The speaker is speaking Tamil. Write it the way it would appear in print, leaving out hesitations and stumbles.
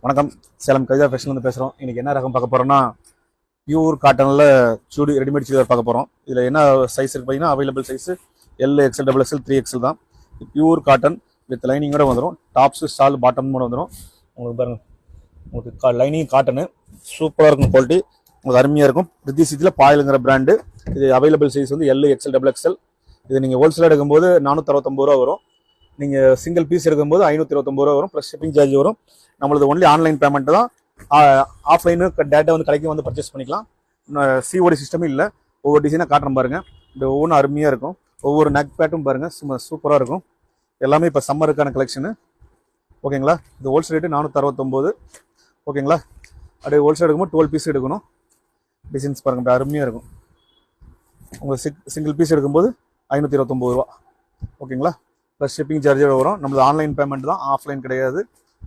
வணக்கம். சேலம் கவிதா ஃபேஷன்லேருந்து பேசுகிறோம். இன்றைக்கி என்ன ரகம் பார்க்க போகிறோம்னா, பியூர் காட்டனில் சுடி ரெடிமேட் சுடிதார் பார்க்க போகிறோம். இதில் என்ன சைஸ் இருக்குது பார்த்தீங்கன்னா, available size L, XL, double XL, 3XL தான். பியூர் காட்டன் வித் லைனிங்கோட வந்துடும். டாப்ஸு ஸ்டால் பாட்டம் கூட வந்துடும். உங்களுக்கு பாருங்கள், உங்களுக்கு லைனிங் காட்டனு சூப்பராக இருக்கும். குவாலிட்டி உங்களுக்கு அருமையாக இருக்கும். ரித்திசித்தில் பாயலுங்கிற பிராண்டு. இது அவைலபிள் சைஸ் வந்து எல், எக்ஸ்எல், டபுள் எக்ஸ்எல். இது நீங்கள் ஹோல்சேலாக எடுக்கும்போது 469 ரூபா வரும். நீங்கள் சிங்கிள் பீஸ் எடுக்கும்போது 529 ரூபா வரும். ப்ளஸ் ஷிப்பிங் சார்ஜ் வரும். நம்மளது ஒன்லி ஆன்லைன் பேமெண்ட் தான். ஆஃப்லைனு டேட்டா வந்து கடைக்கு வந்து பர்ச்சேஸ் பண்ணிக்கலாம். சிஓடி சிஸ்டமும் இல்லை. ஒவ்வொரு டிசைனாக காட்டுறேன் பாருங்கள். இந்த ஒவ்வொன்றும் அருமையாக இருக்கும். ஒவ்வொரு நெக் பேட்டும் பாருங்கள், சும்மா சூப்பராக இருக்கும். எல்லாமே இப்போ சம்மருக்கான கலெக்ஷனு. ஓகேங்களா? இது ஹோல்சேல் ரேட்டு 469. ஓகேங்களா? அப்படியே ஹோல்சேல் எடுக்கும்போது 12 பீஸ் எடுக்கணும். டிசைன்ஸ் பாருங்கள், இப்போ அருமையாக இருக்கும். உங்களுக்கு சிங்கிள் பீஸ் எடுக்கும்போது 529 ரூபா. ஓகேங்களா? ப்ளஸ் ஷிப்பிங் சார்ஜோட வரும். நம்மளது ஆன்லைன் பேமெண்ட் தான், ஆஃப்லைன் கிடையாது.